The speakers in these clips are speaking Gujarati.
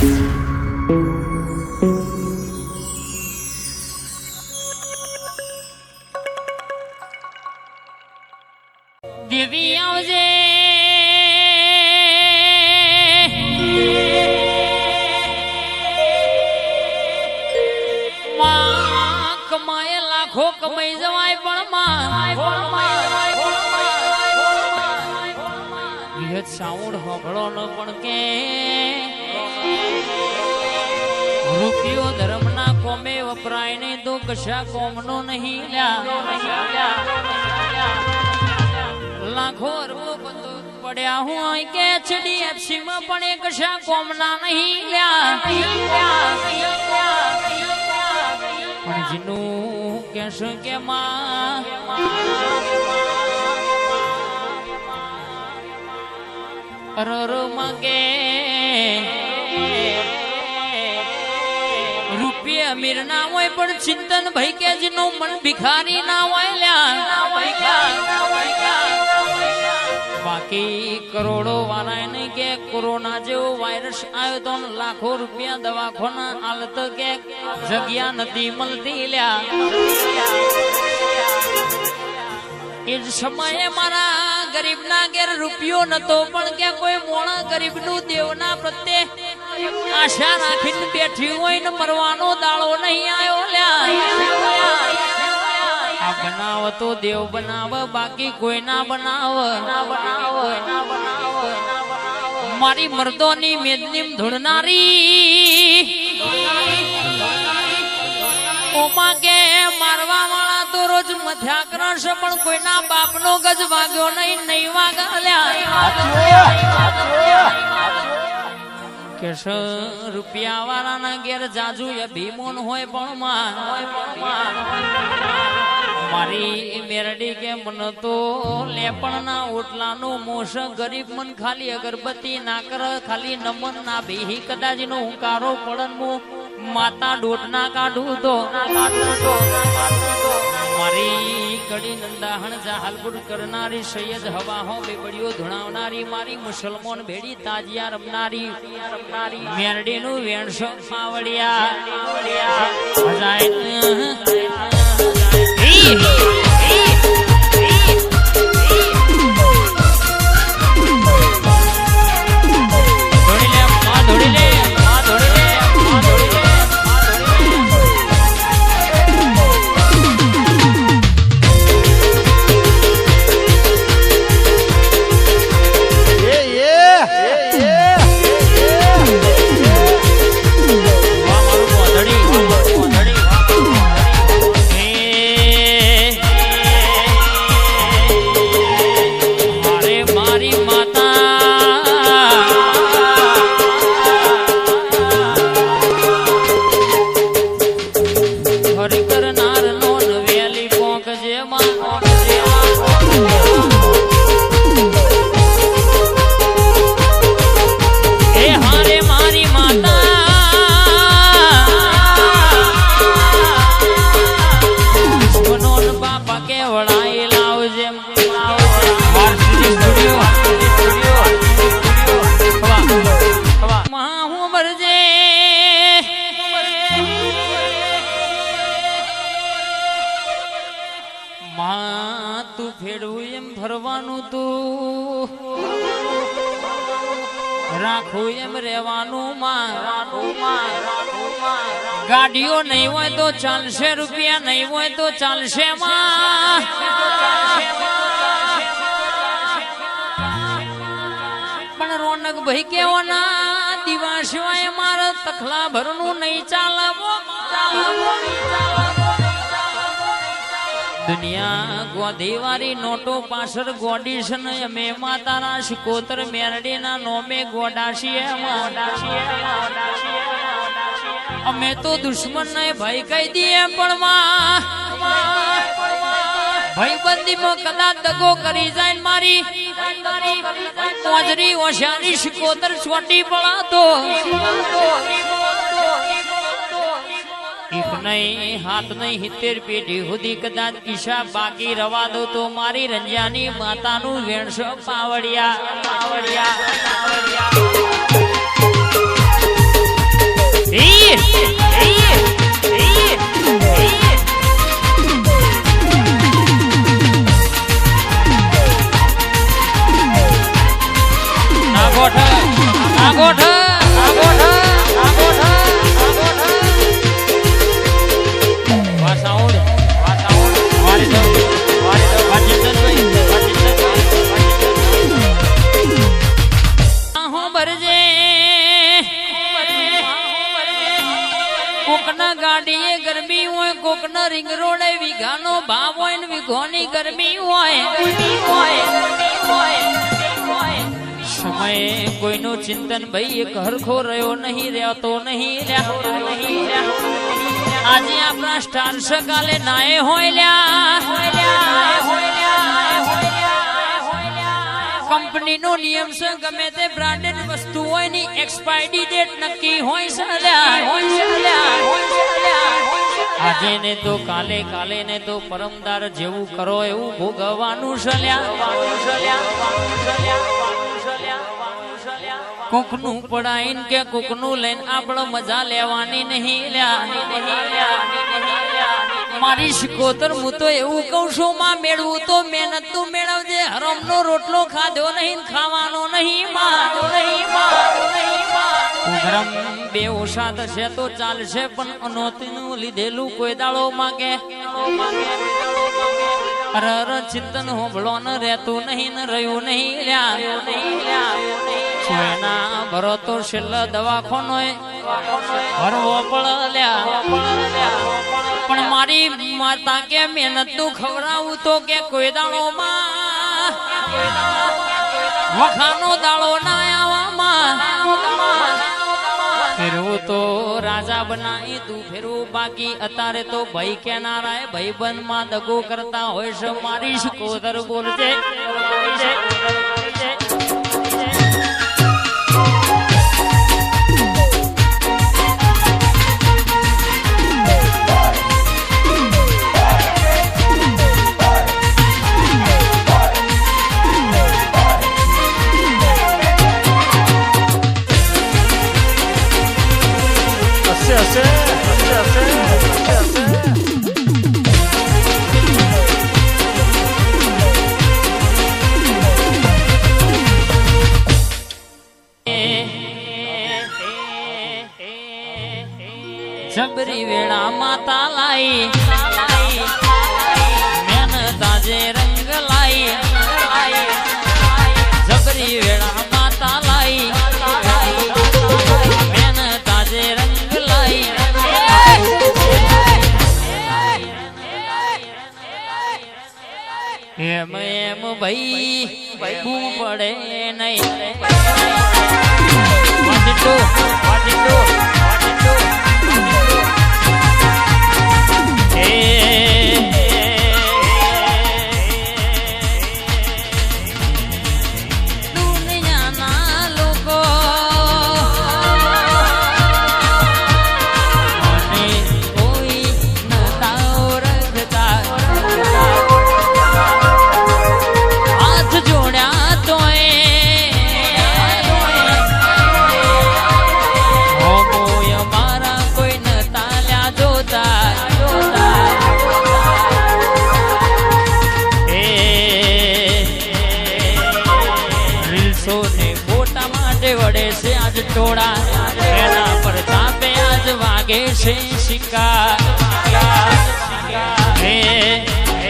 દેવી આવજે માં કમાય લાખો કમાઈ જવાય પણ સાઉન્ડ હોભળો ન પણ કે રૂપિયો ધર્મના કોમે વપરાય નહીં તો કશા કોમનો નહીં લાખો અરબો બધો પડ્યા હોય કે HDFC માં પણ એક કશા કોમના નહીં પણ જીનું કહેશું કે માં મગે રૂપિયા અમીર ના હોય પણ ચિંતન ભાઈ કે જેનું મન ભિખારી ના હોય બાકી કરોડો વાળા નહીં કે કોરોના જેવો વાયરસ આવ્યો તો લાખો રૂપિયા દવાખાના હાલત કે જગ્યા નથી મળતી એ જ સમયે મારા ગરીબ ના ઘેર રૂપિયો નતો પણ કે કોઈ મોણા ગરીબ નું દેવના પ્રત્યે આશા રાખીને બેઠી હોય ને મરવાનો દાડો નહીં આવ્યો આ બનાવ તો દેવ બનાવ બાકી કોઈ ના બનાવ મારી મર્દોની મેદનીમ ધૂળનારી ઓમાં કે મારવા વાળા તો રોજ મથ્યા કરશે પણ કોઈના બાપનો ગજ વાગ્યો નહીં કે રૂપિયા વાળાના ઘેર જાજુ ભીમોન હોય પણ મારી મેરડી કે મન તો લેપણ ના ઓટલાનું મોશ ગરીબ મન ખાલી અગરબત્તી ના કર ખાલી નમન ના ભી કદાચ નો હુંકારો પડન માતા ડોટ ના કાઢું તો મારી કડી નંદાહણ જાહલપુર કરનારી સૈયદ હવા હો બેબડીઓ ધુણાવનારી મારી મુસલમાન ભેડી તાજિયા રમનારી મેરડી નું વેણસો પાવડિયા તું ફેડવું એમ ભરવાનું તું રાખવું એમ રહેવાનું ગાડીઓ નહીં હોય તો ચાલશે રૂપિયા નહીં હોય તો ચાલશે પણ રોનક ભાઈ કેવાના દિવા સિવાય મારા તખલા ભરનું નહીં ચાલવો દુનિયા ગોધીવારી નોટો પાછળ ગોડી છે ને અમે માતાના શિકોતર મેરડીના નોમે ગોડાશીએ અમે તો દુશ્મન ને ભાઈ કહી દઈએ પણ ભાઈ બંદીમાં કદાચ દગો કરી જાય મારી મોજરી ઓશારી શિકોતર છોટી પડાતો એક નહીં હાથ નહીં 70 પેઢી સુધી કદાચ ઈશા બાકી રવા દો તો મારી રંજાની માતાનું વેણસો પાવડિયા ગાડીએ ગરમી હોય, કોકના રિંગ રોડે વીઘાનો ભાવ હોય ને વીઘોની ગરમી હોય. સમયે કોઈનું ચિંતન ભાઈ એક હરખો રહ્યો નહીં, રહેતો નહીં. આજે આપણા સ્ટાર સકાલે નાય હોય કંપની નો નિયમ છે, ગમે તે બ્રાન્ડેડ વસ્તુ હોય ની એક્સપાયરી ડેટ નક્કી હોય છે. આજે ને તો કાલે, કાલે ને તો પરમદાર, જેવું કરો એવું ભોગવવાનું છે. કોકનું પડાઈને કે કોકનું લઈને આપણે મજા લેવાની નહીં. મારી શિકોતર હું તો એવું કઉ છું, માં મેળવું તો મહેનત તું મેળવજે. હરમનો રોટલો ખાધો નહીં, ખાવાનો નહીં. ગરમ બે ઓછા થશે તો ચાલશે, પણ અનોતીનું લીધેલું કોઈ દાડો માગે. અરર ચિંતન હોબળો ન રહેતું નહીં, ને રહ્યું નહીં. સોયના ભરો તો છેલ્લા દવાખાનો ભરવો પડ્યા. પણ મારી માતા કે મહેનત તું ખવડાવું તો કે કોઈ દાડો માં વખાનો દાડો ના આવવામાં. ફેરવું તો રાજા બનાવી તું ફેરવું બાકી. અત્યારે તો ભાઈ કેનારા ભાઈ બંધ માં દગો કરતા હોય છે. મારી શિકોતર બોલજે. જબરી વેળા માતા લાઈ, મેન તાજે રંગ લાઈ. જબરી વેળા માતા લાઈ, મેન તાજે રંગ લાઈ. એમ એમ ભાઈ બૂમ પડે નહીં. દુનિયાના લોકો મને કોઈ નતા ઓળખતા. હાથ જોડ્યા તોય મારા કોઈ નતા લ્યા જોતા. ફોટા માટે વડે છે આજ ટોળા, એના પર તાપે આજ વાગે છે શિકા.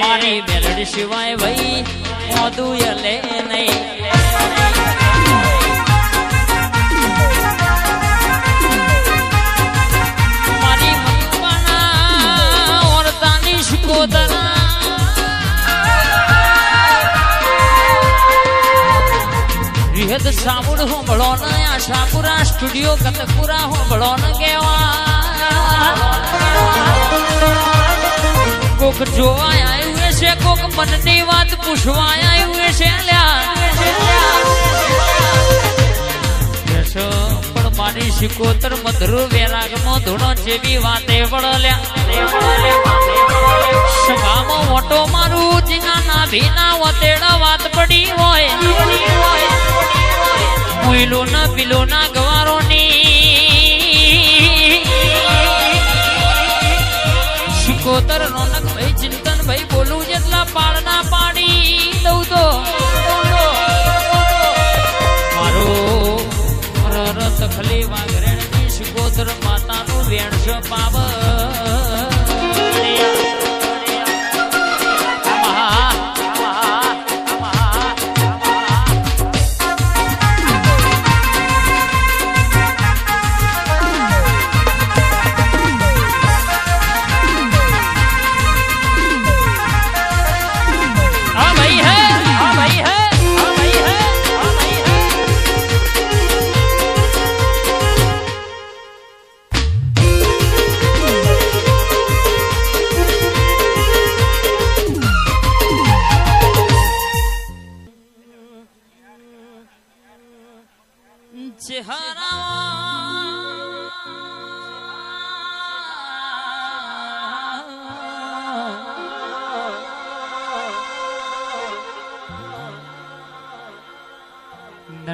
મારી મેલડી સિવાય ભાઈ મોદું યલે નહીં. મારી મનવાના ઓરતાની શિકોતરા વિહદ સાબુડ હોંભળો ને આશાપુરા સ્ટુડિયો કતકપુરા હોંભળો ને કેવા. કોક જોવા આવ્યું છે, કોક મનની વાત પૂછવા આવ્યું છે. પણ મારી શિકોતર મધુર વેરાગમાં ધૂણો જેવી વાતે વળલ્યા. સભામાં મોટો મારું જીના ના ભીના વતેડા વાત પડી હોય. મુઈલો ના પીલો ના ગવારો ની શિકોતર રોનક ભાઈ ચિંતન ભાઈ બોલું જેટલા પાડના પાડી દઉં તો મારો રત ખલી વાગરેણ ની શિકોતર માતાનું વેણસ પાવ.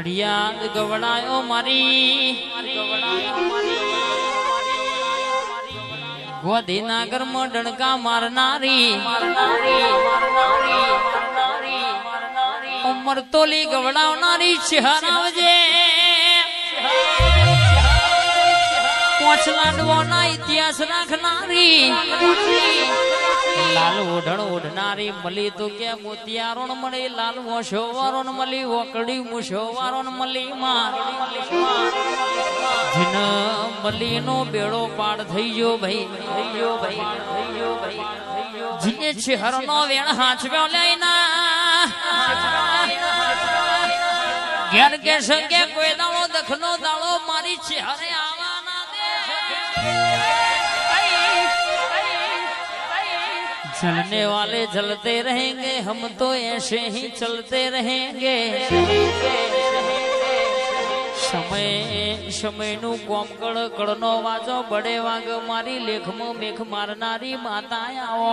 ઘડિયાળ ગવડાયો મારી ગોધીનાગર માં ડણકા મારનારી ઉમર તોલી ગવડાવનારી ચહેરાવજે પાંચ લાડવાના ઇતિહાસ રાખનારી લાલ ઓઢણ ઓઢનારી મળી તો કે મોતિયારો મળી લાલ મોશોવારો મળી વકડી મુશોવારો મળી જીન મળી નો બેડો પાડ થઈ ગયો ભાઈ જીને ચહેરો નો વેણ હાચવ્યો લઈના ઘેર કે સંગે કોઈ દાડો દખનો દાડો મારી ચહેરે આવવાના चलने वाले चलते रहेंगे हम तो ऐसे ही चलते रहेंगे समय નું કોમ કળનો વાજો બડે વાગ મારી લેખમાં મેખ મારનારી માતા આવો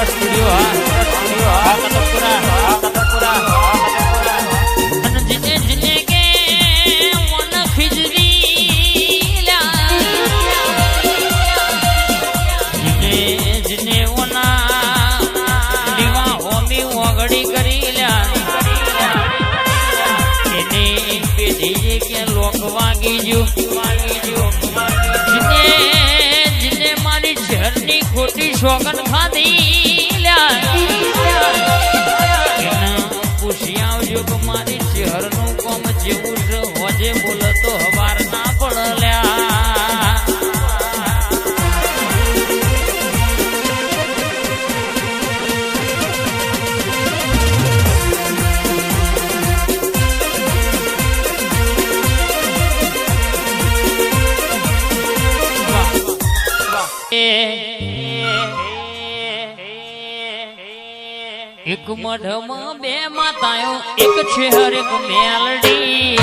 સ્ટુડિયો जिने मारी झरनी खोटी शोगन खाधी पूछिया जो मारी चेहर नु कोम जेवू होजे बोल तो हवार ना पड़ल्या एक मढ़ में बे माताओं एक छेहर एक मेलडी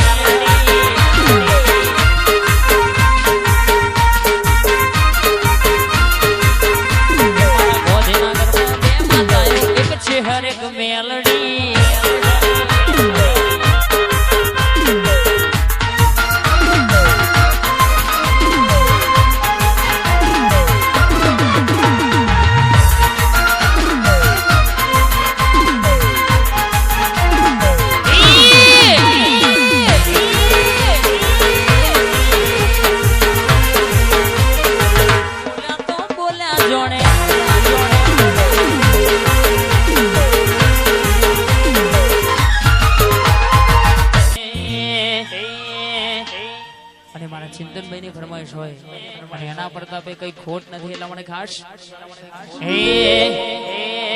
गोधीनगर में बे माताओं एक छेहर एक मेलडी ચિંતનભાઈ ની ફરમાઈશ હોય અને એના પ્રતાપે કઈ ખોટ નથી એટલા મને ખાસ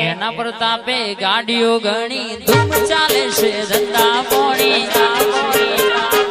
એના પ્રતાપે ગાડીઓ ઘણી ધૂમ ચાલે છે ધંધા પોણી